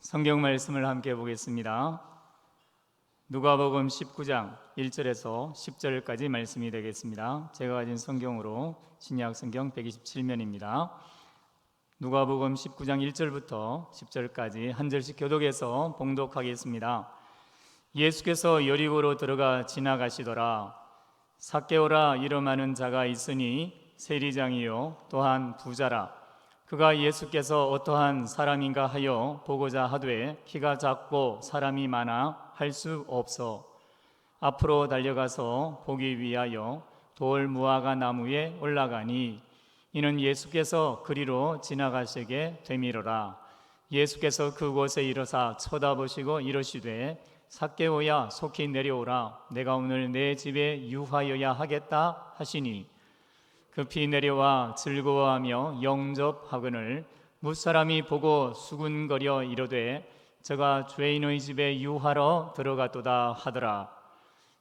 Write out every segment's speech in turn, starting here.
성경 말씀을 함께 보겠습니다. 누가복음 19장 1절에서 10절까지 말씀이 되겠습니다. 제가 가진 성경으로 신약 성경 127면입니다. 누가복음 19장 1절부터 10절까지 한 절씩 교독해서 봉독하겠습니다. 예수께서 여리고로 들어가 지나가시더라. 삭개오라 이름하는 자가 있으니 세리장이요 또한 부자라. 그가 예수께서 어떠한 사람인가 하여 보고자 하되 키가 작고 사람이 많아 할 수 없어 앞으로 달려가서 보기 위하여 돌 무화과 나무에 올라가니 이는 예수께서 그리로 지나가시게 되미로라. 예수께서 그곳에 이르사 쳐다보시고 이르시되 삭개오야 속히 내려오라. 내가 오늘 내 집에 유하여야 하겠다 하시니 급히 내려와 즐거워하며 영접하거늘 무사람이 보고 수군거려 이르되 저가 죄인의 집에 유하러 들어갔도다 하더라.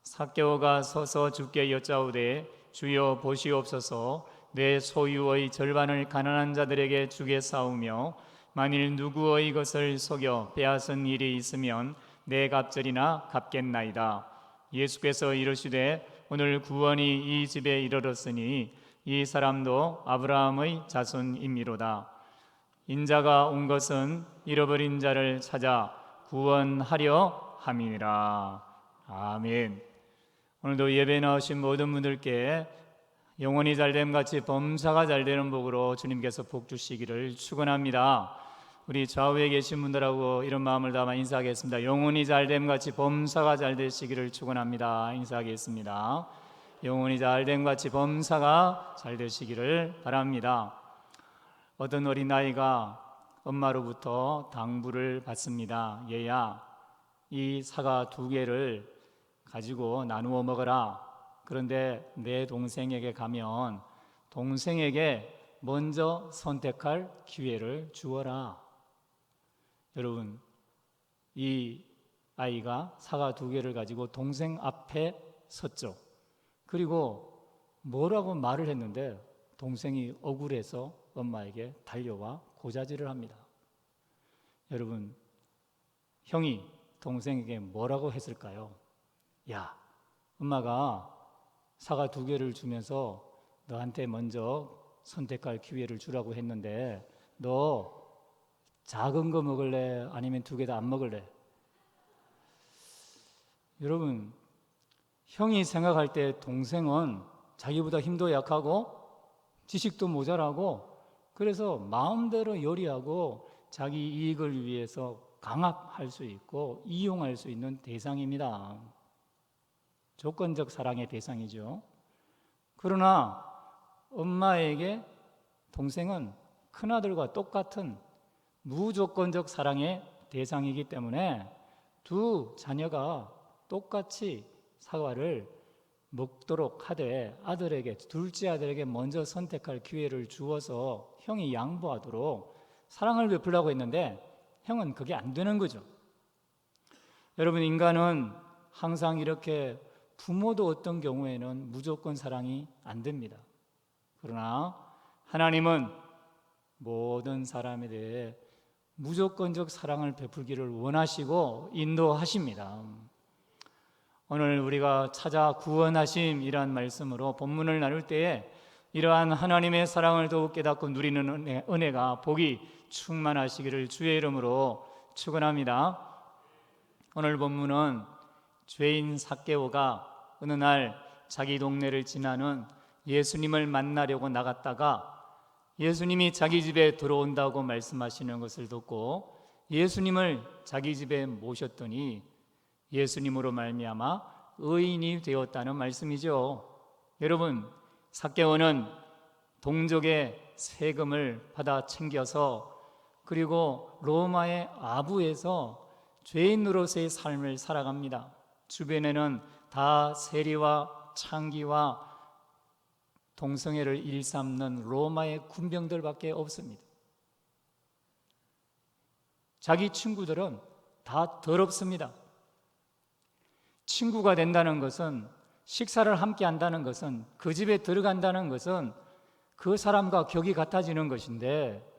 삭개오가 서서 주께 여짜오되 주여 보시옵소서 내 소유의 절반을 가난한 자들에게 주겠사오며 만일 누구의 것을 속여 빼앗은 일이 있으면 내 갑절이나 갚겠나이다. 예수께서 이르시되 오늘 구원이 이 집에 이르렀으니 이 사람도 아브라함의 자손이미로다. 인자가 온 것은 잃어버린 자를 찾아 구원하려 함이니라. 아멘. 오늘도 예배 나오신 모든 분들께 영혼이 잘됨 같이 범사가 잘되는 복으로 주님께서 복 주시기를 축원합니다. 우리 좌우에 계신 분들하고 이런 마음을 담아 인사하겠습니다. 영혼이 잘됨 같이 범사가 잘되시기를 축원합니다. 인사하겠습니다. 영혼이 잘됨 같이 범사가 잘되시기를 바랍니다. 어떤 어린아이가 엄마로부터 당부를 받습니다. 얘야, 이 사과 2개를 가지고 나누어 먹어라. 그런데 내 동생에게 가면 동생에게 먼저 선택할 기회를 주어라. 여러분, 이 아이가 사과 2개를 가지고 동생 앞에 섰죠. 그리고 뭐라고 말을 했는데 동생이 억울해서 엄마에게 달려와 고자질을 합니다. 여러분, 형이 동생에게 뭐라고 했을까요? 야, 엄마가 사과 2개를 주면서 너한테 먼저 선택할 기회를 주라고 했는데 너 작은 거 먹을래? 아니면 2개 다 안 먹을래? 여러분, 형이 생각할 때 동생은 자기보다 힘도 약하고 지식도 모자라고 그래서 마음대로 요리하고 자기 이익을 위해서 강압할 수 있고 이용할 수 있는 대상입니다. 조건적 사랑의 대상이죠. 그러나 엄마에게 동생은 큰아들과 똑같은 무조건적 사랑의 대상이기 때문에 두 자녀가 똑같이 사과를 먹도록 하되 아들에게, 둘째 아들에게 먼저 선택할 기회를 주어서 형이 양보하도록 사랑을 베풀려고 했는데 형은 그게 안 되는 거죠. 여러분, 인간은 항상 이렇게 부모도 어떤 경우에는 무조건 사랑이 안 됩니다. 그러나 하나님은 모든 사람에 대해 무조건적 사랑을 베풀기를 원하시고 인도하십니다. 오늘 우리가 찾아 구원하심이란 말씀으로 본문을 나눌 때에 이러한 하나님의 사랑을 더욱 깨닫고 누리는 은혜가 복이 충만하시기를 주의 이름으로 축원합니다. 오늘 본문은 죄인 삭개오가 어느 날 자기 동네를 지나는 예수님을 만나려고 나갔다가 예수님이 자기 집에 들어온다고 말씀하시는 것을 듣고 예수님을 자기 집에 모셨더니 예수님으로 말미암아 의인이 되었다는 말씀이죠. 여러분, 삭개오는 동족의 세금을 받아 챙겨서 그리고 로마의 아부에서 죄인으로서의 삶을 살아갑니다. 주변에는 다 세리와 창기와 동성애를 일삼는 로마의 군병들밖에 없습니다. 자기 친구들은 다 더럽습니다. 친구가 된다는 것은, 식사를 함께 한다는 것은, 그 집에 들어간다는 것은 그 사람과 격이 같아지는 것인데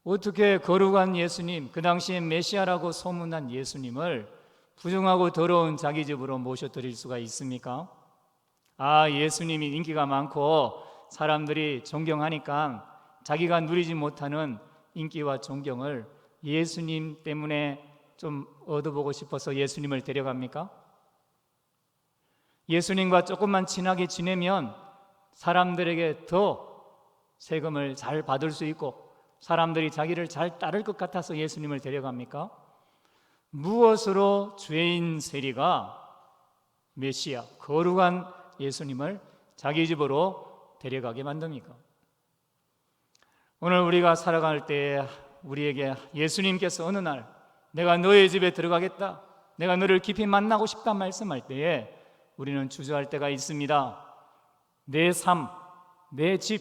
어떻게 거룩한 예수님, 그 당시에 메시아라고 소문난 예수님을 부정하고 더러운 자기 집으로 모셔드릴 수가 있습니까? 예수님이 인기가 많고 사람들이 존경하니까 자기가 누리지 못하는 인기와 존경을 예수님 때문에 좀 얻어보고 싶어서 예수님을 데려갑니까? 예수님과 조금만 친하게 지내면 사람들에게 더 세금을 잘 받을 수 있고 사람들이 자기를 잘 따를 것 같아서 예수님을 데려갑니까? 무엇으로 죄인 세리가 메시아, 거룩한 예수님을 자기 집으로 데려가게 만듭니까? 오늘 우리가 살아갈 때 우리에게 예수님께서 어느 날 내가 너의 집에 들어가겠다, 내가 너를 깊이 만나고 싶다 말씀할 때에 우리는 주저할 때가 있습니다. 내 삶, 내 집,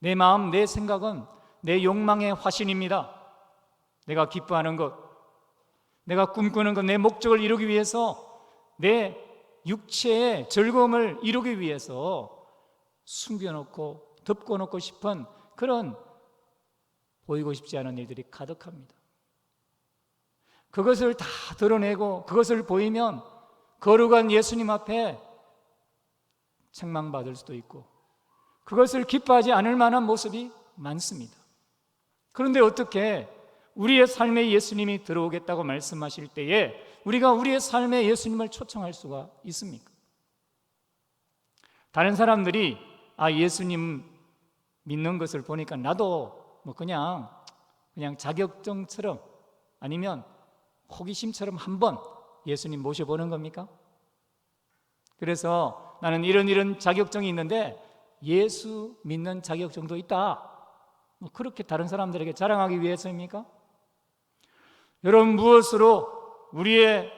내 마음, 내 생각은 내 욕망의 화신입니다. 내가 기뻐하는 것, 내가 꿈꾸는 것, 내 목적을 이루기 위해서, 내 육체의 즐거움을 이루기 위해서 숨겨놓고 덮고놓고 싶은 그런 보이고 싶지 않은 일들이 가득합니다. 그것을 다 드러내고 그것을 보이면 거룩한 예수님 앞에 책망받을 수도 있고 그것을 기뻐하지 않을 만한 모습이 많습니다. 그런데 어떻게 우리의 삶에 예수님이 들어오겠다고 말씀하실 때에 우리가 우리의 삶에 예수님을 초청할 수가 있습니까? 다른 사람들이 예수님 믿는 것을 보니까 나도 그냥 자격증처럼 아니면 호기심처럼 한번 예수님 모셔보는 겁니까? 그래서 나는 이런 자격증이 있는데 예수 믿는 자격증도 있다, 그렇게 다른 사람들에게 자랑하기 위해서입니까? 여러분, 무엇으로 우리의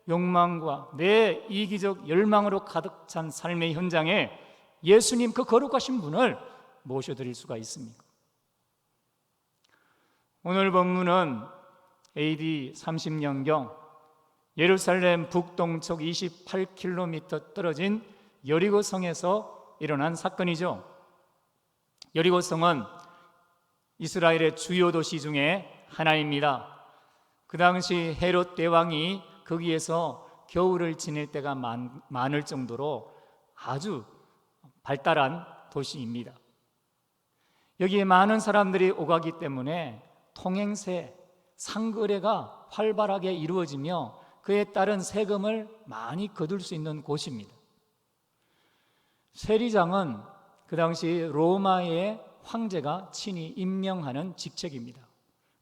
욕망과 내 이기적 열망으로 가득 찬 삶의 현장에 예수님 그 거룩하신 분을 모셔드릴 수가 있습니까? 오늘 본문은 AD 30년경 예루살렘 북동쪽 28km 떨어진 여리고성에서 일어난 사건이죠. 여리고성은 이스라엘의 주요 도시 중에 하나입니다. 그 당시 헤롯 대왕이 거기에서 겨울을 지낼 때가 많을 정도로 아주 발달한 도시입니다. 여기에 많은 사람들이 오가기 때문에 통행세, 상거래가 활발하게 이루어지며 그에 따른 세금을 많이 거둘 수 있는 곳입니다. 세리장은 그 당시 로마의 황제가 친히 임명하는 직책입니다.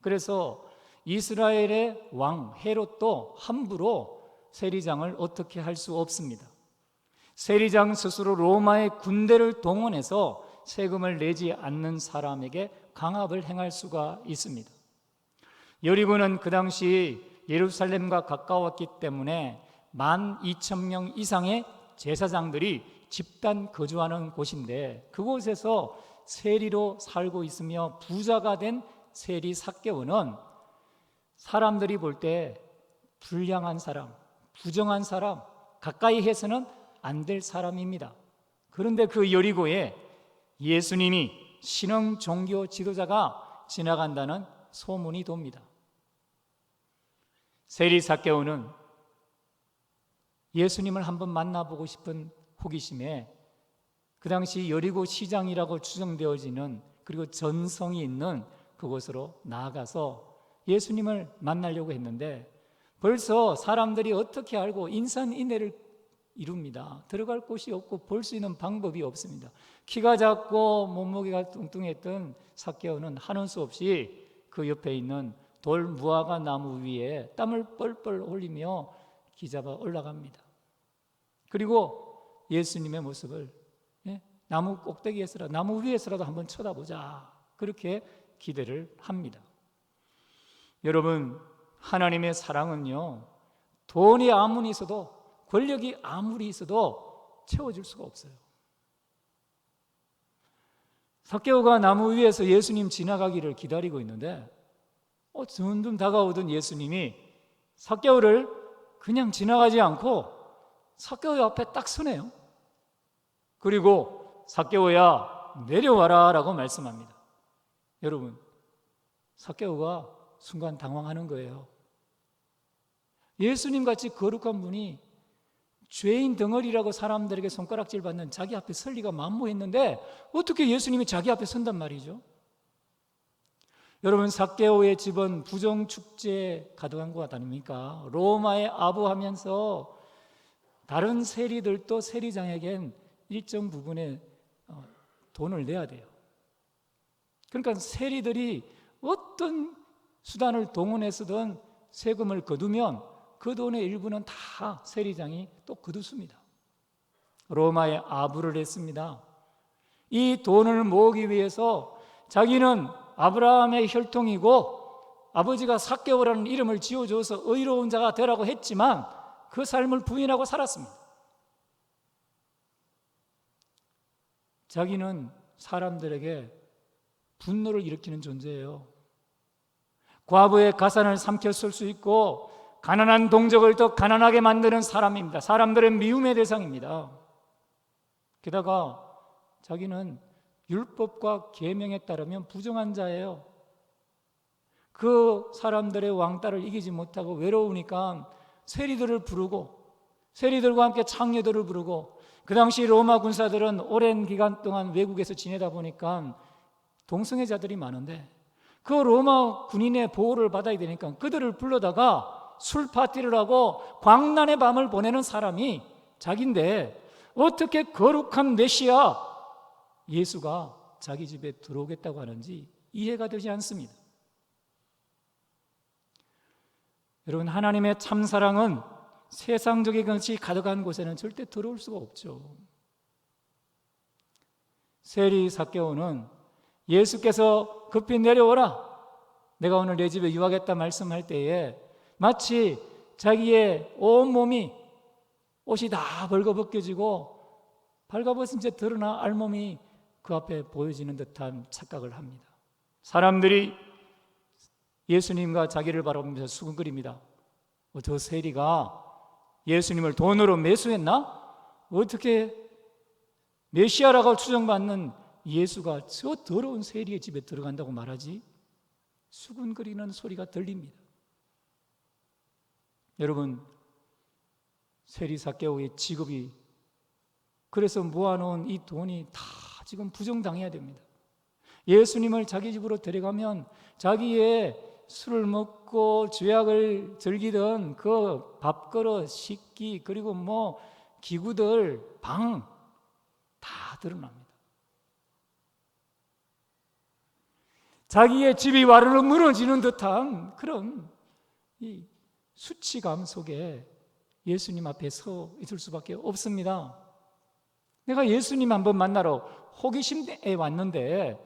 그래서 이스라엘의 왕 헤롯도 함부로 세리장을 어떻게 할 수 없습니다. 세리장 스스로 로마의 군대를 동원해서 세금을 내지 않는 사람에게 강압을 행할 수가 있습니다. 여리고는 그 당시 예루살렘과 가까웠기 때문에 12,000명 이상의 제사장들이 집단 거주하는 곳인데 그곳에서 세리로 살고 있으며 부자가 된 세리 삭개오는 사람들이 볼 때 불량한 사람, 부정한 사람, 가까이 해서는 안 될 사람입니다. 그런데 그 여리고에 예수님이 신흥 종교 지도자가 지나간다는 소문이 돕니다. 세리 삭개오는 예수님을 한번 만나보고 싶은 호기심에 그 당시 여리고 시장이라고 추정되어지는 그리고 전성이 있는 그곳으로 나아가서 예수님을 만나려고 했는데 벌써 사람들이 어떻게 알고 인산인해를 이룹니다. 들어갈 곳이 없고 볼 수 있는 방법이 없습니다. 키가 작고 몸무게가 뚱뚱했던 삭개오는 하는 수 없이 그 옆에 있는 돌 무화과 나무 위에 땀을 뻘뻘 흘리며 기잡아 올라갑니다. 그리고 예수님의 모습을 나무 꼭대기에서라도, 나무 위에서라도 한번 쳐다보자, 그렇게 기대를 합니다. 여러분, 하나님의 사랑은요, 돈이 아무리 있어도, 권력이 아무리 있어도 채워줄 수가 없어요. 삭개오가 나무 위에서 예수님 지나가기를 기다리고 있는데 점점 다가오던 예수님이 삭개오를 그냥 지나가지 않고 삭개오 앞에 딱 서네요. 그리고 삭개오야 내려와라 라고 말씀합니다. 여러분, 삭개오가 순간 당황하는 거예요. 예수님 같이 거룩한 분이 죄인 덩어리라고 사람들에게 손가락질 받는 자기 앞에 설 리가 만무했는데 어떻게 예수님이 자기 앞에 선단 말이죠? 여러분, 삭개오의 집은 부정축제에 가득한 것 아닙니까? 로마에 아부하면서 다른 세리들도 세리장에겐 일정 부분의 돈을 내야 돼요. 그러니까 세리들이 어떤 수단을 동원해서든 세금을 거두면 그 돈의 일부는 다 세리장이 또 거두습니다. 로마에 아부를 했습니다. 이 돈을 모으기 위해서 자기는 아브라함의 혈통이고 아버지가 삭개오라는 이름을 지어줘서 의로운 자가 되라고 했지만 그 삶을 부인하고 살았습니다. 자기는 사람들에게 분노를 일으키는 존재예요. 과부의 가산을 삼켜 쓸 수 있고 가난한 동족을 더 가난하게 만드는 사람입니다. 사람들의 미움의 대상입니다. 게다가 자기는 율법과 계명에 따르면 부정한 자예요. 그 사람들의 왕따를 이기지 못하고 외로우니까 세리들을 부르고 세리들과 함께 창녀들을 부르고, 그 당시 로마 군사들은 오랜 기간 동안 외국에서 지내다 보니까 동성애자들이 많은데 그 로마 군인의 보호를 받아야 되니까 그들을 불러다가 술 파티를 하고 광란의 밤을 보내는 사람이 자기인데 어떻게 거룩한 메시아 예수가 자기 집에 들어오겠다고 하는지 이해가 되지 않습니다. 여러분, 하나님의 참사랑은 세상적인 것이 가득한 곳에는 절대 들어올 수가 없죠. 세리 삭개오는 예수께서 급히 내려오라, 내가 오늘 내 집에 유하겠다 말씀할 때에 마치 자기의 온몸이 옷이 다 벌거벗겨지고 발가벗은 채 드러나 알몸이 그 앞에 보여지는 듯한 착각을 합니다. 사람들이 예수님과 자기를 바라보면서 수근거립니다. 저 세리가 예수님을 돈으로 매수했나? 어떻게 메시아라고 추정받는 예수가 저 더러운 세리의 집에 들어간다고 말하지? 수근거리는 소리가 들립니다. 여러분, 세리 삭개오의 직업이 그래서 모아놓은 이 돈이 다 지금 부정당해야 됩니다. 예수님을 자기 집으로 데려가면 자기의 술을 먹고 죄악을 즐기던 그 밥그릇, 식기, 그리고 기구들, 방 다 드러납니다. 자기의 집이 와르르 무너지는 듯한 그런 이 수치감 속에 예수님 앞에 서 있을 수밖에 없습니다. 내가 예수님 한번 만나러 호기심에 왔는데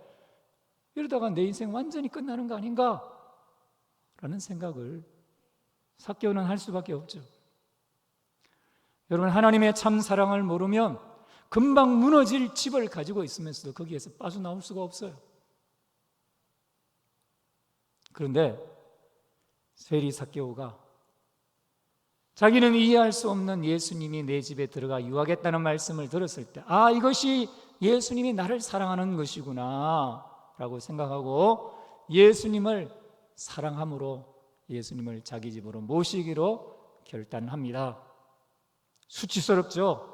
이러다가 내 인생 완전히 끝나는 거 아닌가? 라는 생각을 삭개오는 할 수밖에 없죠. 여러분, 하나님의 참 사랑을 모르면 금방 무너질 집을 가지고 있으면서도 거기에서 빠져나올 수가 없어요. 그런데 세리 삭개오가 자기는 이해할 수 없는 예수님이 내 집에 들어가 유하겠다는 말씀을 들었을 때, 이것이 예수님이 나를 사랑하는 것이구나 라고 생각하고 예수님을 사랑함으로 예수님을 자기 집으로 모시기로 결단합니다. 수치스럽죠?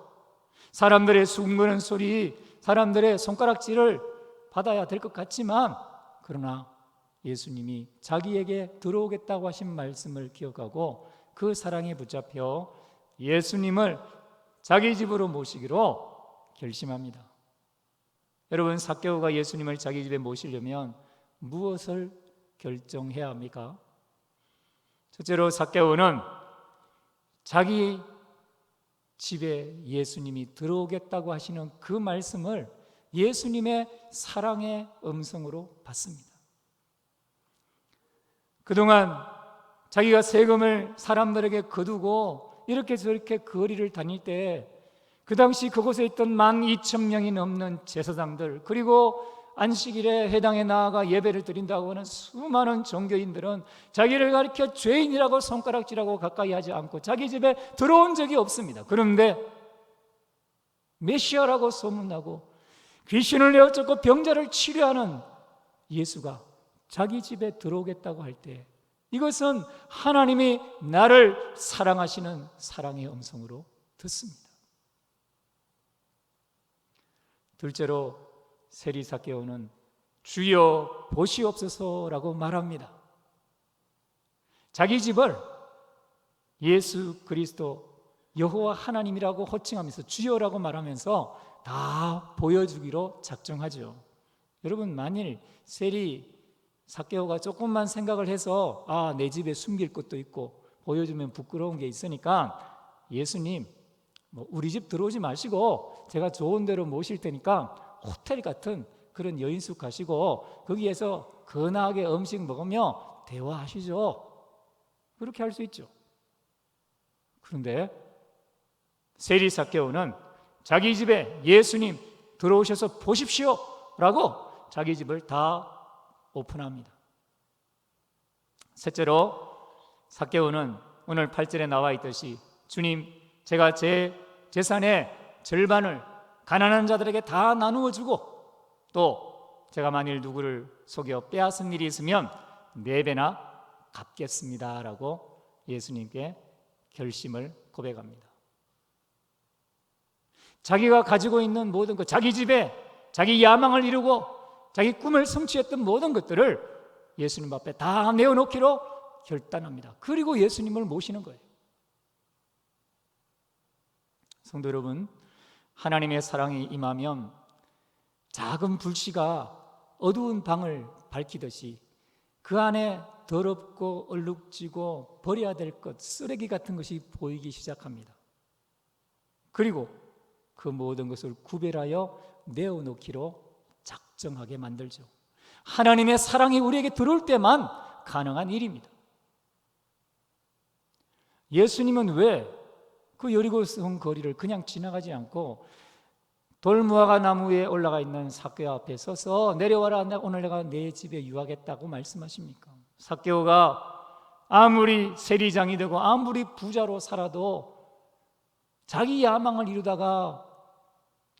사람들의 숭배하는 소리, 사람들의 손가락질을 받아야 될 것 같지만, 그러나 예수님이 자기에게 들어오겠다고 하신 말씀을 기억하고 그 사랑에 붙잡혀 예수님을 자기 집으로 모시기로 결심합니다. 여러분, 삭개오가 예수님을 자기 집에 모시려면 무엇을 결정해야 합니까? 첫째로 삭개오는 자기 집에 예수님이 들어오겠다고 하시는 그 말씀을 예수님의 사랑의 음성으로 받습니다. 그동안 자기가 세금을 사람들에게 거두고 이렇게 저렇게 거리를 다닐 때 그 당시 그곳에 있던 12,000명이 넘는 제사장들, 그리고 안식일에 회당에 나아가 예배를 드린다고 하는 수많은 종교인들은 자기를 가리켜 죄인이라고 손가락질하고 가까이 하지 않고 자기 집에 들어온 적이 없습니다. 그런데 메시아라고 소문나고 귀신을 내어쫓고 병자를 치료하는 예수가 자기 집에 들어오겠다고 할 때 이것은 하나님이 나를 사랑하시는 사랑의 음성으로 듣습니다. 둘째로 세리 삭개오는 주여 보시옵소서라고 말합니다. 자기 집을 예수 그리스도 여호와 하나님이라고 호칭하면서 주여라고 말하면서 다 보여주기로 작정하죠. 여러분, 만일 세리 삭개오가 조금만 생각을 해서 내 집에 숨길 것도 있고 보여주면 부끄러운 게 있으니까 예수님 우리 집 들어오지 마시고 제가 좋은 데로 모실 테니까 호텔 같은 그런 여인숙 가시고 거기에서 건하게 음식 먹으며 대화하시죠. 그렇게 할 수 있죠. 그런데 세리 삭개오는 자기 집에 예수님 들어오셔서 보십시오 라고 자기 집을 다 오픈합니다. 셋째로 삭개오는 오늘 8절에 나와 있듯이 주님, 제가 제 재산의 절반을 가난한 자들에게 다 나누어 주고 또 제가 만일 누구를 속여 빼앗은 일이 있으면 4배나 갚겠습니다 라고 예수님께 결심을 고백합니다. 자기가 가지고 있는 모든 것, 자기 집에 자기 야망을 이루고 자기 꿈을 성취했던 모든 것들을 예수님 앞에 다 내어놓기로 결단합니다. 그리고 예수님을 모시는 거예요. 성도 여러분, 하나님의 사랑이 임하면 작은 불씨가 어두운 방을 밝히듯이 그 안에 더럽고 얼룩지고 버려야 될 것, 쓰레기 같은 것이 보이기 시작합니다. 그리고 그 모든 것을 구별하여 내어놓기로 작정하게 만들죠. 하나님의 사랑이 우리에게 들어올 때만 가능한 일입니다. 예수님은 왜 그 여리고성 거리를 그냥 지나가지 않고 돌무화과 나무 위에 올라가 있는 삭개오 앞에 서서 내려와라, 오늘 내가 내 집에 유하겠다고 말씀하십니까? 삭개오가 아무리 세리장이 되고 아무리 부자로 살아도 자기 야망을 이루다가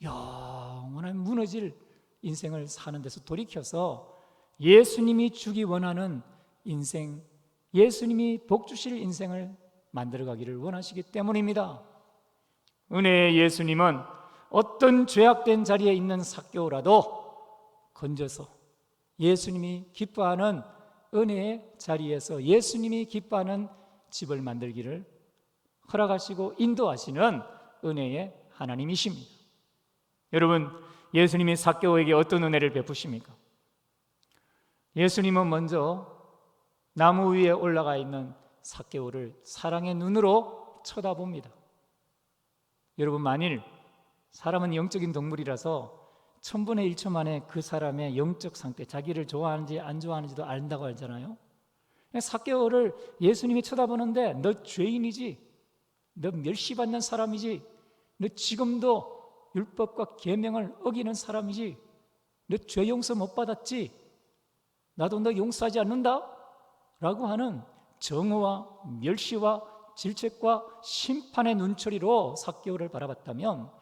영원한 무너질 인생을 사는 데서 돌이켜서 예수님이 주기 원하는 인생, 예수님이 복 주실 인생을 만들어가기를 원하시기 때문입니다. 은혜의 예수님은 어떤 죄악된 자리에 있는 삭개오라도 건져서 예수님이 기뻐하는 은혜의 자리에서 예수님이 기뻐하는 집을 만들기를 허락하시고 인도하시는 은혜의 하나님이십니다. 여러분, 예수님이 삭개오에게 어떤 은혜를 베푸십니까? 예수님은 먼저 나무 위에 올라가 있는 삭개오를 사랑의 눈으로 쳐다봅니다. 여러분, 만일 사람은 영적인 동물이라서 1000분의 1초 만에 그 사람의 영적 상태, 자기를 좋아하는지 안 좋아하는지도 안다고 하잖아요. 삭개오를 예수님이 쳐다보는데 너 죄인이지, 너 멸시받는 사람이지, 너 지금도 율법과 계명을 어기는 사람이지, 너 죄 용서 못 받았지, 나도 너 용서하지 않는다 라고 하는 정오와 멸시와 질책과 심판의 눈초리로 삭개오를 바라봤다면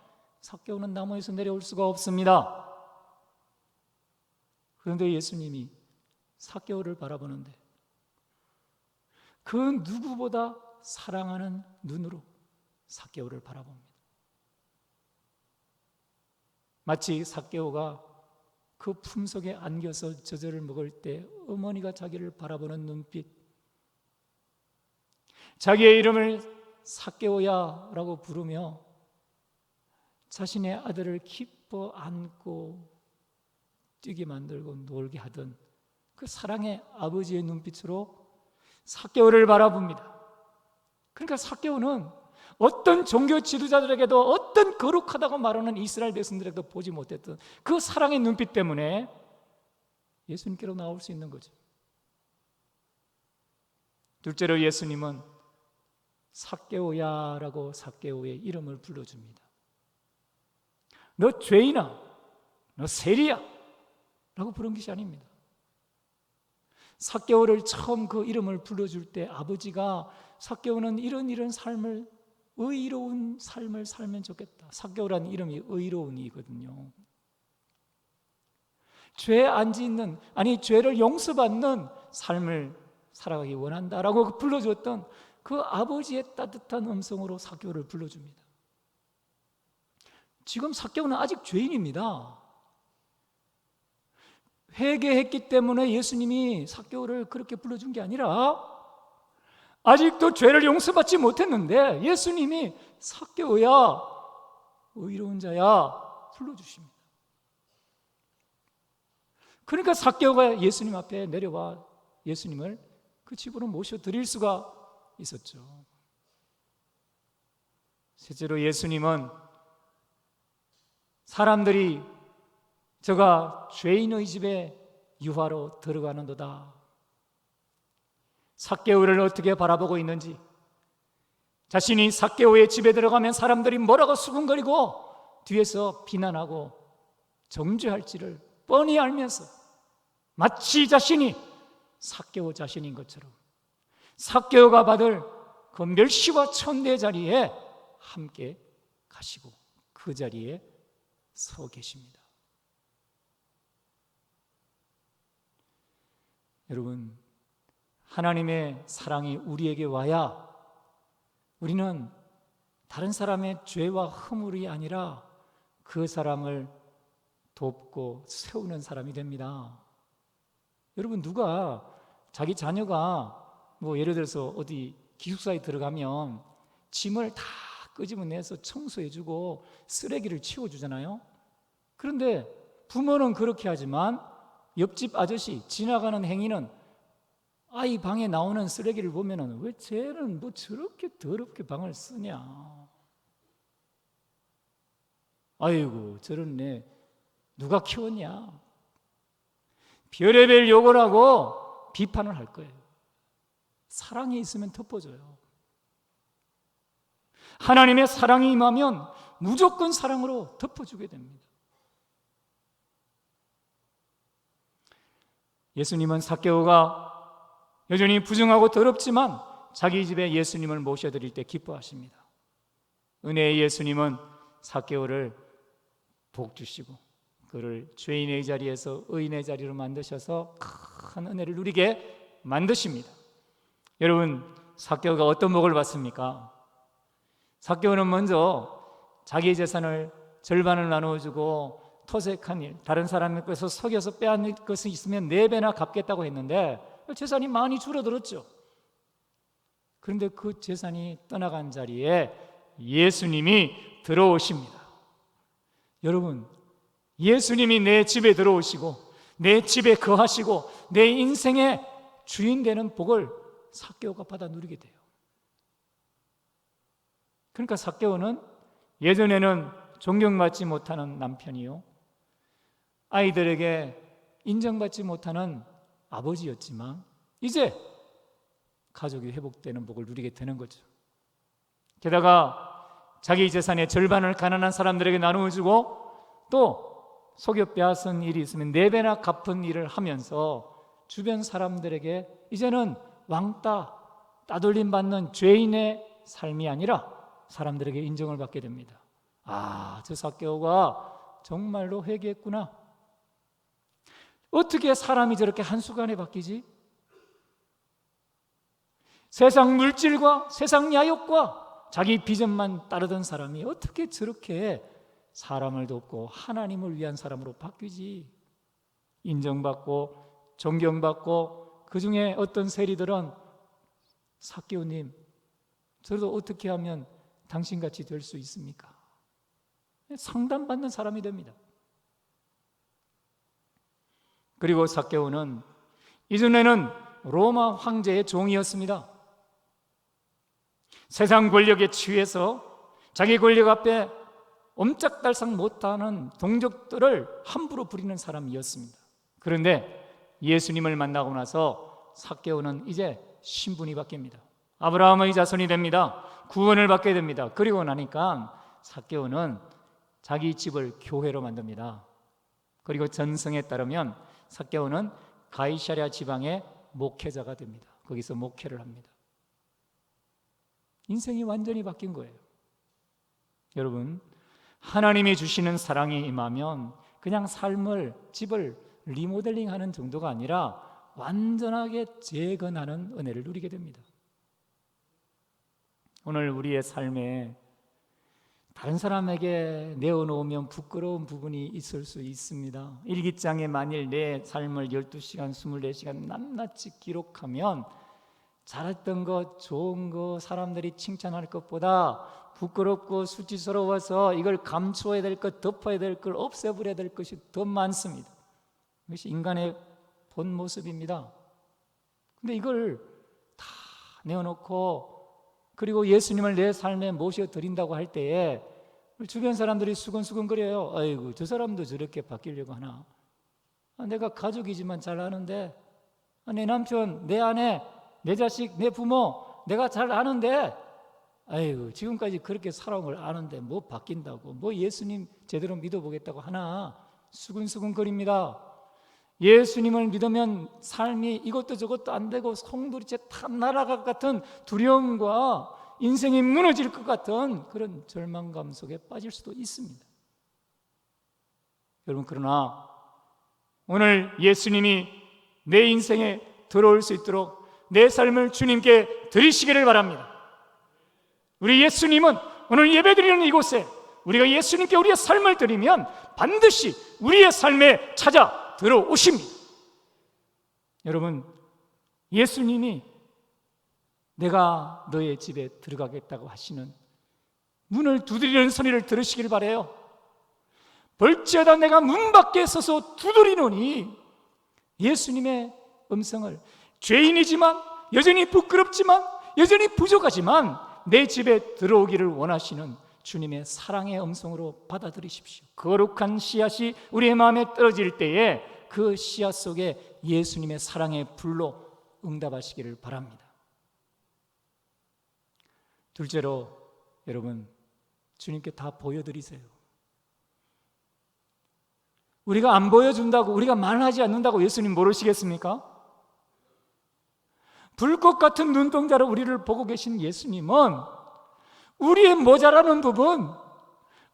삭개오는 나무에서 내려올 수가 없습니다. 그런데 예수님이 삭개오를 바라보는데 그 누구보다 사랑하는 눈으로 삭개오를 바라봅니다. 마치 삭개오가 그 품속에 안겨서 저절을 먹을 때 어머니가 자기를 바라보는 눈빛, 자기의 이름을 삭개오야 라고 부르며 자신의 아들을 기뻐 안고 뛰게 만들고 놀게 하던 그 사랑의 아버지의 눈빛으로 삭개오를 바라봅니다. 그러니까 삭개오는 어떤 종교 지도자들에게도, 어떤 거룩하다고 말하는 이스라엘 백성들에게도 보지 못했던 그 사랑의 눈빛 때문에 예수님께로 나올 수 있는 거죠. 둘째로 예수님은 삭개오야 라고 삭개오의 이름을 불러줍니다. 너 죄인아, 너 세리야 라고 부른 것이 아닙니다. 삭개오를 처음 그 이름을 불러줄 때 아버지가 삭개오는 이런 삶을, 의로운 삶을 살면 좋겠다. 삭개오라는 이름이 의로운이거든요. 죄 안 짓는, 죄를 용서받는 삶을 살아가기 원한다라고 불러줬던 그 아버지의 따뜻한 음성으로 삭개오를 불러줍니다. 지금 삭개오는 아직 죄인입니다. 회개했기 때문에 예수님이 삭개오를 그렇게 불러준 게 아니라 아직도 죄를 용서받지 못했는데 예수님이 삭개오야, 의로운 자야 불러주십니다. 그러니까 삭개오가 예수님 앞에 내려와 예수님을 그 집으로 모셔드릴 수가 있었죠. 실제로 예수님은 사람들이 저가 죄인의 집에 유하로 들어가는도다, 삭개오를 어떻게 바라보고 있는지, 자신이 삭개오의 집에 들어가면 사람들이 뭐라고 수군거리고 뒤에서 비난하고 정죄할지를 뻔히 알면서 마치 자신이 삭개오 자신인 것처럼 삭개오가 받을 그 멸시와 천대의 자리에 함께 가시고 그 자리에 서 계십니다. 여러분, 하나님의 사랑이 우리에게 와야 우리는 다른 사람의 죄와 허물이 아니라 그 사람을 돕고 세우는 사람이 됩니다. 여러분, 누가 자기 자녀가 예를 들어서 어디 기숙사에 들어가면 짐을 다 끄집어내서 청소해주고 쓰레기를 치워주잖아요. 그런데 부모는 그렇게 하지만 옆집 아저씨 지나가는 행위는 아이 방에 나오는 쓰레기를 보면은 왜 쟤는 저렇게 더럽게 방을 쓰냐, 아이고 저런 애 누가 키웠냐, 별의별 욕을 하고 비판을 할 거예요. 사랑이 있으면 덮어줘요. 하나님의 사랑이 임하면 무조건 사랑으로 덮어주게 됩니다. 예수님은 삭개오가 여전히 부정하고 더럽지만 자기 집에 예수님을 모셔드릴 때 기뻐하십니다. 은혜의 예수님은 삭개오를 복 주시고 그를 죄인의 자리에서 의인의 자리로 만드셔서 큰 은혜를 누리게 만드십니다. 여러분, 삭개오가 어떤 복을 받습니까? 삭개오는 먼저 자기 재산을 절반을 나누어주고 토색한 일, 다른 사람의 것을 속여서 빼앗는 것이 있으면 4배나 갚겠다고 했는데 재산이 많이 줄어들었죠. 그런데 그 재산이 떠나간 자리에 예수님이 들어오십니다. 여러분, 예수님이 내 집에 들어오시고 내 집에 거하시고 내 인생의 주인 되는 복을 삭개오가 받아 누리게 돼요. 그러니까 삭개오는 예전에는 존경받지 못하는 남편이요, 아이들에게 인정받지 못하는 아버지였지만 이제 가족이 회복되는 복을 누리게 되는 거죠. 게다가 자기 재산의 절반을 가난한 사람들에게 나누어 주고 또 속여 빼앗은 일이 있으면 4배나 갚은 일을 하면서 주변 사람들에게 이제는 왕따, 따돌림 받는 죄인의 삶이 아니라 사람들에게 인정을 받게 됩니다. 아, 저 삭개오가 정말로 회개했구나. 어떻게 사람이 저렇게 한순간에 바뀌지? 세상 물질과 세상 야욕과 자기 비전만 따르던 사람이 어떻게 저렇게 사람을 돕고 하나님을 위한 사람으로 바뀌지? 인정받고 존경받고 그 중에 어떤 세리들은 삭개오님, 저도 어떻게 하면 당신같이 될 수 있습니까? 상담받는 사람이 됩니다. 그리고 삭개오는 이전에는 로마 황제의 종이었습니다. 세상 권력에 취해서 자기 권력 앞에 옴짝달싹 못하는 동족들을 함부로 부리는 사람이었습니다. 그런데 예수님을 만나고 나서 삭개오는 이제 신분이 바뀝니다. 아브라함의 자손이 됩니다. 구원을 받게 됩니다. 그리고 나니까 삭개오는 자기 집을 교회로 만듭니다. 그리고 전승에 따르면 삭개오는 가이사랴 지방의 목회자가 됩니다. 거기서 목회를 합니다. 인생이 완전히 바뀐 거예요. 여러분, 하나님이 주시는 사랑이 임하면 그냥 삶을, 집을 리모델링하는 정도가 아니라 완전하게 재건하는 은혜를 누리게 됩니다. 오늘 우리의 삶에 다른 사람에게 내어놓으면 부끄러운 부분이 있을 수 있습니다. 일기장에 만일 내 삶을 12시간, 24시간 낱낱이 기록하면 잘했던 것, 좋은 것, 사람들이 칭찬할 것보다 부끄럽고 수치스러워서 이걸 감추어야 될 것, 덮어야 될 걸 없애버려야 될 것이 더 많습니다. 이것이 인간의 본 모습입니다. 근데 이걸 다 내어놓고 그리고 예수님을 내 삶에 모셔드린다고 할 때에 주변 사람들이 수근수근거려요. 아이고, 저 사람도 저렇게 바뀌려고 하나? 내가 가족이지만 잘 아는데, 내 남편, 내 아내, 내 자식, 내 부모 내가 잘 아는데, 아이고, 지금까지 그렇게 살아온 걸 아는데 뭐 바뀐다고, 뭐 예수님 제대로 믿어보겠다고 하나? 수근수근거립니다. 예수님을 믿으면 삶이 이것도 저것도 안 되고 송두리째 탄 날아갈 같은 두려움과 인생이 무너질 것 같은 그런 절망감 속에 빠질 수도 있습니다. 여러분, 그러나 오늘 예수님이 내 인생에 들어올 수 있도록 내 삶을 주님께 드리시기를 바랍니다. 우리 예수님은 오늘 예배드리는 이곳에 우리가 예수님께 우리의 삶을 드리면 반드시 우리의 삶에 찾아 들어오십니다. 여러분, 예수님이 내가 너의 집에 들어가겠다고 하시는 문을 두드리는 소리를 들으시길 바라요. 볼지어다 내가 문 밖에 서서 두드리노니, 예수님의 음성을 죄인이지만 여전히 부끄럽지만 여전히 부족하지만 내 집에 들어오기를 원하시는 주님의 사랑의 음성으로 받아들이십시오. 거룩한 씨앗이 우리의 마음에 떨어질 때에 그 씨앗 속에 예수님의 사랑의 불로 응답하시기를 바랍니다. 둘째로, 여러분, 주님께 다 보여드리세요. 우리가 안 보여준다고, 우리가 말하지 않는다고 예수님 모르시겠습니까? 불꽃 같은 눈동자로 우리를 보고 계신 예수님은 우리의 모자라는 부분,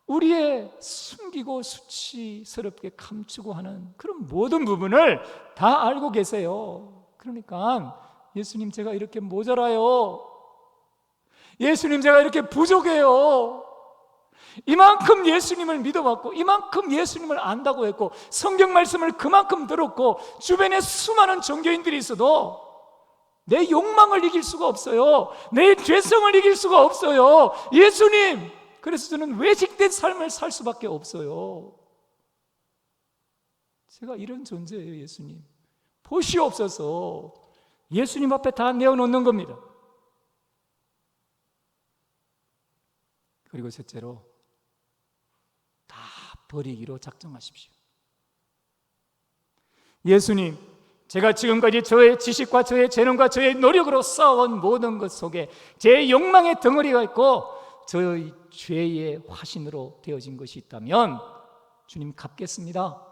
우리의 숨기고 수치스럽게 감추고 하는 그런 모든 부분을 다 알고 계세요. 그러니까 예수님, 제가 이렇게 모자라요. 예수님, 제가 이렇게 부족해요. 이만큼 예수님을 믿어왔고 이만큼 예수님을 안다고 했고 성경 말씀을 그만큼 들었고 주변에 수많은 종교인들이 있어도 내 욕망을 이길 수가 없어요. 내 죄성을 이길 수가 없어요. 예수님, 그래서 저는 외식된 삶을 살 수밖에 없어요. 제가 이런 존재예요. 예수님, 보시옵소서. 예수님 앞에 다 내어놓는 겁니다. 그리고 셋째로, 다 버리기로 작정하십시오. 예수님, 제가 지금까지 저의 지식과 저의 재능과 저의 노력으로 쌓아온 모든 것 속에 제 욕망의 덩어리가 있고 저의 죄의 화신으로 되어진 것이 있다면 주님, 갚겠습니다.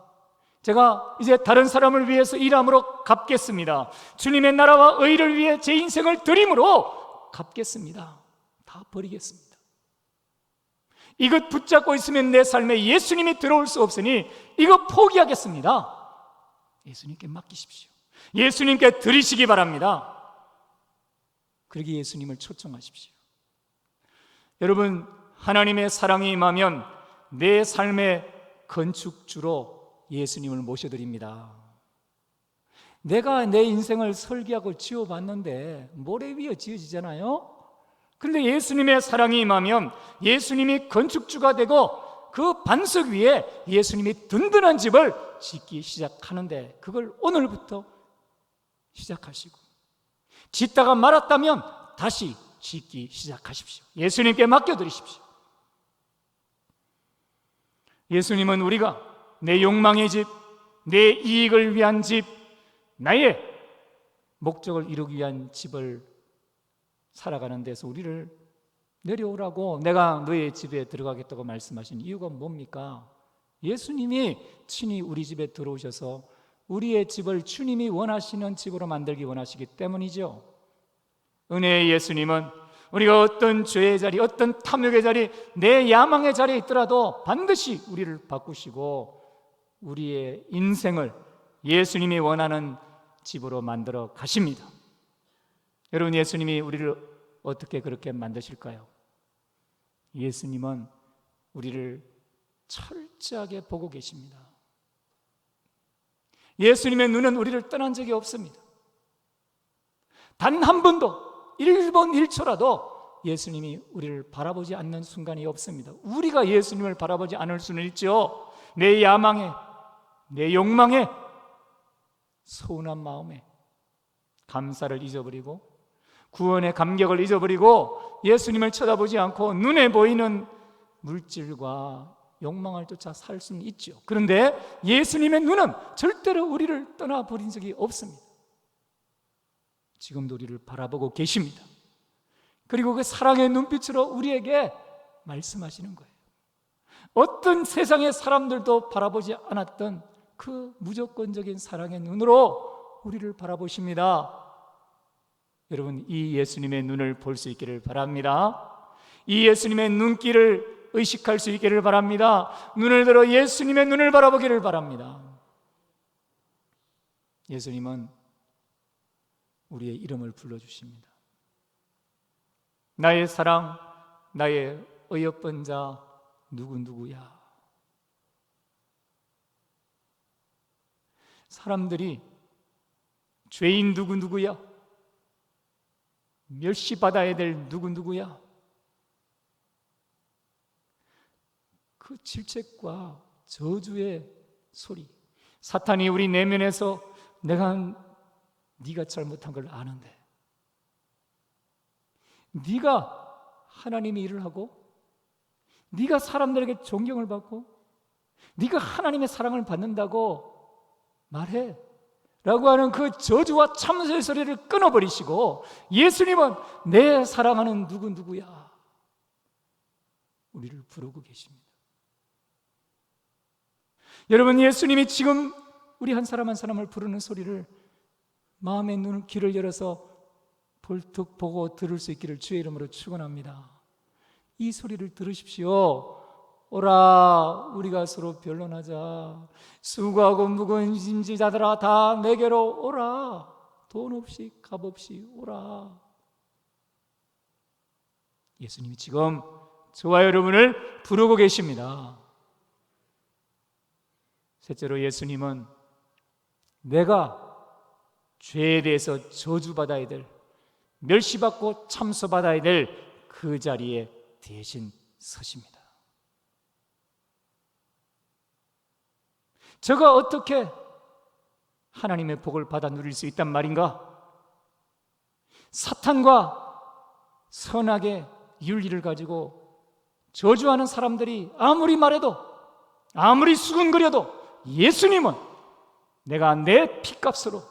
제가 이제 다른 사람을 위해서 일함으로 갚겠습니다. 주님의 나라와 의를 위해 제 인생을 드림으로 갚겠습니다. 다 버리겠습니다. 이것 붙잡고 있으면 내 삶에 예수님이 들어올 수 없으니 이거 포기하겠습니다. 예수님께 맡기십시오. 예수님께 드리시기 바랍니다. 그러기 예수님을 초청하십시오. 여러분, 하나님의 사랑이 임하면 내 삶의 건축주로 예수님을 모셔드립니다. 내가 내 인생을 설계하고 지어봤는데 모래 위에 지어지잖아요. 그런데 예수님의 사랑이 임하면 예수님이 건축주가 되고 그 반석 위에 예수님이 든든한 집을 짓기 시작하는데 그걸 오늘부터 시작하시고, 짓다가 말았다면 다시 짓기 시작하십시오. 예수님께 맡겨드리십시오. 예수님은 우리가 내 욕망의 집, 내 이익을 위한 집, 나의 목적을 이루기 위한 집을 살아가는 데서 우리를 내려오라고, 내가 너의 집에 들어가겠다고 말씀하신 이유가 뭡니까? 예수님이 친히 우리 집에 들어오셔서 우리의 집을 주님이 원하시는 집으로 만들기 원하시기 때문이죠. 은혜의 예수님은 우리가 어떤 죄의 자리, 어떤 탐욕의 자리, 내 야망의 자리에 있더라도 반드시 우리를 바꾸시고 우리의 인생을 예수님이 원하는 집으로 만들어 가십니다. 여러분, 예수님이 우리를 어떻게 그렇게 만드실까요? 예수님은 우리를 철저하게 보고 계십니다. 예수님의 눈은 우리를 떠난 적이 없습니다. 단 한 번도 1분 1초라도 예수님이 우리를 바라보지 않는 순간이 없습니다. 우리가 예수님을 바라보지 않을 수는 있죠. 내 야망에, 내 욕망에, 서운한 마음에 감사를 잊어버리고 구원의 감격을 잊어버리고 예수님을 쳐다보지 않고 눈에 보이는 물질과 욕망을 쫓아 살 수는 있죠. 그런데 예수님의 눈은 절대로 우리를 떠나버린 적이 없습니다. 지금도 우리를 바라보고 계십니다. 그리고 그 사랑의 눈빛으로 우리에게 말씀하시는 거예요. 어떤 세상의 사람들도 바라보지 않았던 그 무조건적인 사랑의 눈으로 우리를 바라보십니다. 여러분, 이 예수님의 눈을 볼 수 있기를 바랍니다. 이 예수님의 눈길을 의식할 수 있기를 바랍니다. 눈을 들어 예수님의 눈을 바라보기를 바랍니다. 예수님은 우리의 이름을 불러주십니다. 나의 사랑, 나의 어여쁜 자 누구누구야. 사람들이 죄인 누구누구야, 멸시받아야 될 누구누구야, 그 질책과 저주의 소리, 사탄이 우리 내면에서 네가 잘못한 걸 아는데, 네가 하나님의 일을 하고, 네가 사람들에게 존경을 받고, 네가 하나님의 사랑을 받는다고 말해 라고 하는 그 저주와 참소의 소리를 끊어버리시고, 예수님은 내 사랑하는 누구누구야 우리를 부르고 계십니다. 여러분, 예수님이 지금 우리 한 사람 한 사람을 부르는 소리를 마음의 눈을 귀를 열어서 볼득 보고 들을 수 있기를 주의 이름으로 축원합니다. 이 소리를 들으십시오. 오라, 우리가 서로 변론하자. 수고하고 무거운 짐지자들아, 다 내게로 오라. 돈 없이 값 없이 오라. 예수님이 지금 저와 여러분을 부르고 계십니다. 셋째로, 예수님은 내가 죄에 대해서 저주받아야 될, 멸시받고 참소받아야 될 그 자리에 대신 서십니다. 저가 어떻게 하나님의 복을 받아 누릴 수 있단 말인가? 사탄과 선악의 윤리를 가지고 저주하는 사람들이 아무리 말해도, 아무리 수군거려도, 예수님은 내가 내 피값으로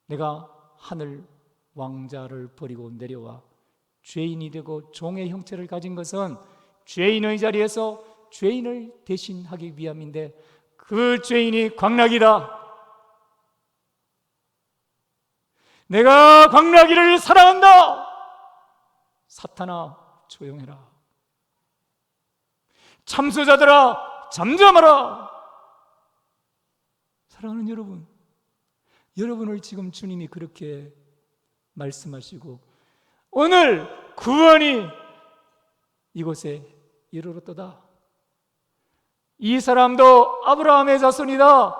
내가 하늘 왕자를 버리고 내려와 죄인이 되고 종의 형체를 가진 것은 죄인의 자리에서 죄인을 대신하기 위함인데, 그 죄인이 광락이다. 내가 광락이를 사랑한다. 사탄아, 조용해라. 참소자들아, 잠잠하라. 사랑하는 여러분, 여러분을 지금 주님이 그렇게 말씀하시고, 오늘 구원이 이곳에 이르렀도다. 이 사람도 아브라함의 자손이다.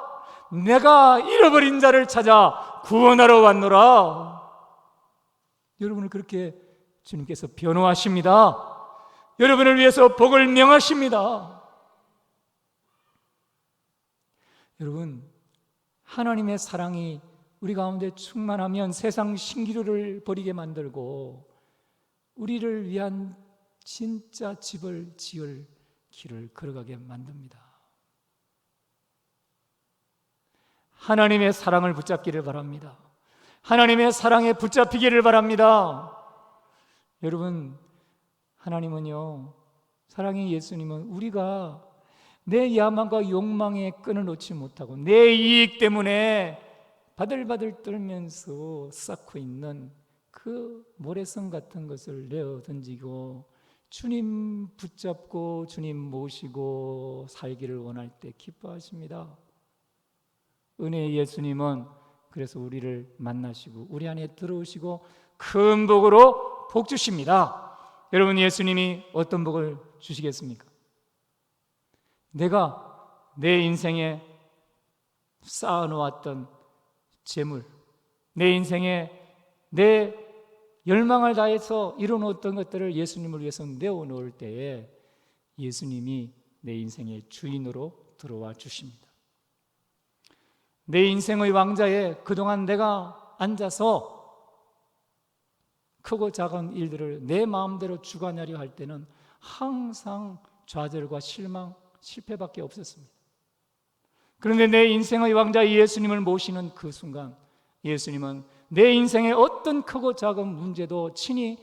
내가 잃어버린 자를 찾아 구원하러 왔노라. 여러분을 그렇게 주님께서 변호하십니다. 여러분을 위해서 복을 명하십니다. 여러분, 하나님의 사랑이 우리 가운데 충만하면 세상 신기루를 버리게 만들고 우리를 위한 진짜 집을 지을 길을 걸어가게 만듭니다. 하나님의 사랑을 붙잡기를 바랍니다. 하나님의 사랑에 붙잡히기를 바랍니다. 여러분, 하나님은요, 사랑의 예수님은 우리가 내 야망과 욕망에 끈을 놓지 못하고 내 이익 때문에 바들바들 떨면서 쌓고 있는 그 모래성 같은 것을 내어 던지고 주님 붙잡고 주님 모시고 살기를 원할 때 기뻐하십니다. 은혜의 예수님은 그래서 우리를 만나시고 우리 안에 들어오시고 큰 복으로 복 주십니다. 여러분, 예수님이 어떤 복을 주시겠습니까? 내가 내 인생에 쌓아놓았던 재물, 내 인생에 내 열망을 다해서 이뤄놓았던 것들을 예수님을 위해서 내어놓을 때에 예수님이 내 인생의 주인으로 들어와 주십니다. 내 인생의 왕자에 그동안 내가 앉아서 크고 작은 일들을 내 마음대로 주관하려 할 때는 항상 좌절과 실망, 실패밖에 없었습니다. 그런데 내 인생의 왕자 예수님을 모시는 그 순간 예수님은 내 인생의 어떤 크고 작은 문제도 친히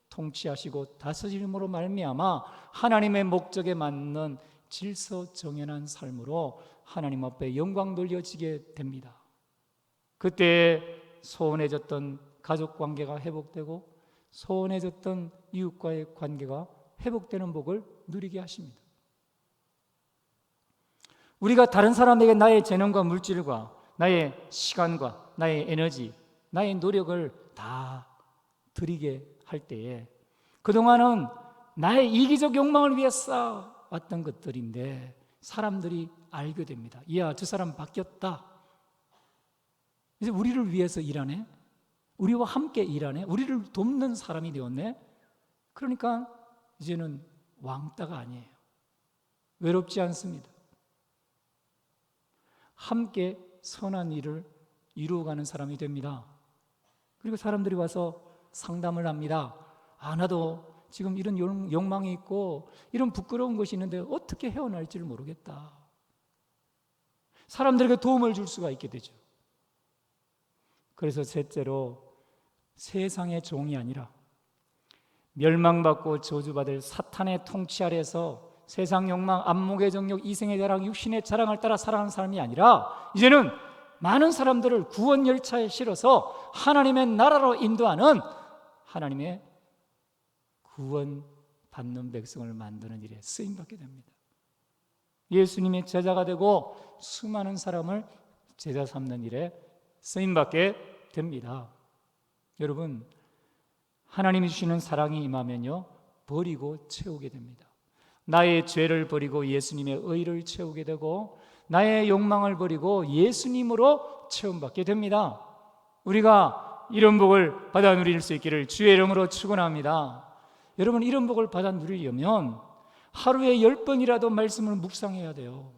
통치하시고 다스림으로 말미암아 하나님의 목적에 맞는 질서정연한 삶으로 하나님 앞에 영광 돌려지게 됩니다. 그때 소원해졌던 가족 관계가 회복되고 소원해졌던 이웃과의 관계가 회복되는 복을 누리게 하십니다. 우리가 다른 사람에게 나의 재능과 물질과 나의 시간과 나의 에너지, 나의 노력을 다 드리게 할 때에 그동안은 나의 이기적 욕망을 위해 쌓아왔던 것들인데 사람들이 알게 됩니다. 이야, 저 사람 바뀌었다. 이제 우리를 위해서 일하네. 우리와 함께 일하네. 우리를 돕는 사람이 되었네. 그러니까 이제는 왕따가 아니에요. 외롭지 않습니다. 함께 선한 일을 이루어가는 사람이 됩니다. 그리고 사람들이 와서 상담을 합니다. 나도 지금 이런 욕망이 있고 이런 부끄러운 것이 있는데 어떻게 헤어날지를 모르겠다. 사람들에게 도움을 줄 수가 있게 되죠. 그래서 셋째로 세상의 종이 아니라 멸망받고 저주받을 사탄의 통치 아래서 세상 욕망, 안목의 정욕, 이생의 자랑, 육신의 자랑을 따라 살아가는 사람이 아니라 이제는 많은 사람들을 구원 열차에 실어서 하나님의 나라로 인도하는 하나님의 구원 받는 백성을 만드는 일에 쓰임받게 됩니다. 예수님의 제자가 되고 수많은 사람을 제자 삼는 일에 쓰임받게 됩니다. 여러분, 하나님이 주시는 사랑이 임하면요 버리고 채우게 됩니다. 나의 죄를 버리고 예수님의 의를 채우게 되고 나의 욕망을 버리고 예수님으로 채움받게 됩니다. 우리가 이런 복을 받아 누릴 수 있기를 주의 이름으로 축원합니다. 여러분, 이런 복을 받아 누리려면 하루에 10번이라도 말씀을 묵상해야 돼요.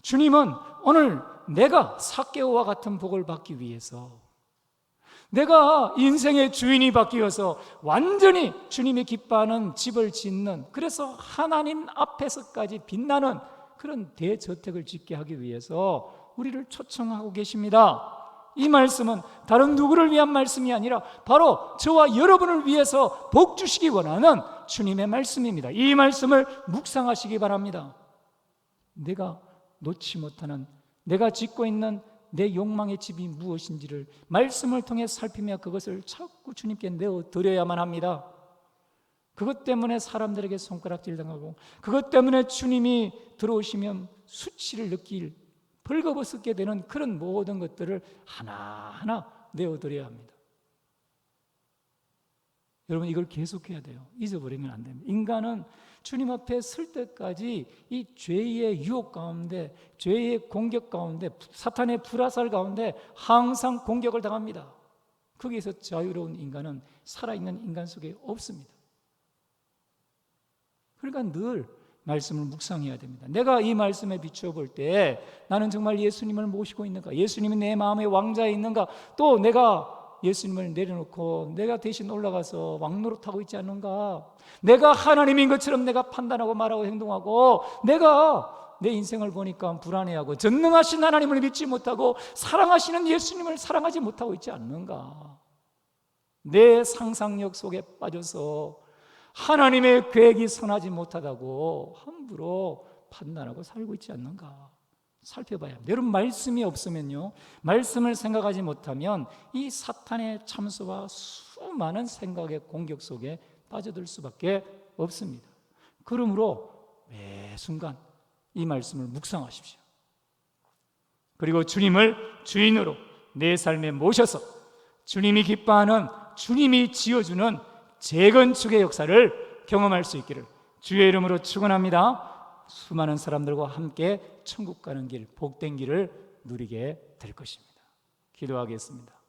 주님은 오늘 내가 삭개오와 같은 복을 받기 위해서, 내가 인생의 주인이 바뀌어서 완전히 주님이 기뻐하는 집을 짓는, 그래서 하나님 앞에서까지 빛나는 그런 대저택을 짓게 하기 위해서 우리를 초청하고 계십니다. 이 말씀은 다른 누구를 위한 말씀이 아니라 바로 저와 여러분을 위해서 복 주시기 원하는 주님의 말씀입니다. 이 말씀을 묵상하시기 바랍니다. 내가 놓지 못하는, 내가 짓고 있는 내 욕망의 집이 무엇인지를 말씀을 통해 살피며 그것을 자꾸 주님께 내어드려야만 합니다. 그것 때문에 사람들에게 손가락질 당하고, 그것 때문에 주님이 들어오시면 수치를 느낄, 벌거벗게 되는 그런 모든 것들을 하나하나 내어드려야 합니다. 여러분, 이걸 계속해야 돼요. 잊어버리면 안 됩니다. 인간은 주님 앞에 설 때까지 이 죄의 유혹 가운데, 죄의 공격 가운데, 사탄의 불화살 가운데 항상 공격을 당합니다. 거기에서 자유로운 인간은 살아있는 인간 속에 없습니다. 그러니까 늘 말씀을 묵상해야 됩니다. 내가 이 말씀에 비추어 볼 때 나는 정말 예수님을 모시고 있는가? 예수님이 내 마음의 왕자에 있는가? 또 내가 예수님을 내려놓고 내가 대신 올라가서 왕노릇하고 있지 않는가? 내가 하나님인 것처럼 내가 판단하고 말하고 행동하고, 내가 내 인생을 보니까 불안해하고 전능하신 하나님을 믿지 못하고 사랑하시는 예수님을 사랑하지 못하고 있지 않는가? 내 상상력 속에 빠져서 하나님의 계획이 선하지 못하다고 함부로 판단하고 살고 있지 않는가? 살펴봐야 합니다. 여러분, 말씀이 없으면요, 말씀을 생각하지 못하면 이 사탄의 참소와 수많은 생각의 공격 속에 빠져들 수밖에 없습니다. 그러므로 매 순간 이 말씀을 묵상하십시오. 그리고 주님을 주인으로 내 삶에 모셔서 주님이 기뻐하는, 주님이 지어주는 재건축의 역사를 경험할 수 있기를 주의 이름으로 축원합니다. 수많은 사람들과 함께 천국 가는 길, 복된 길을 누리게 될 것입니다. 기도하겠습니다.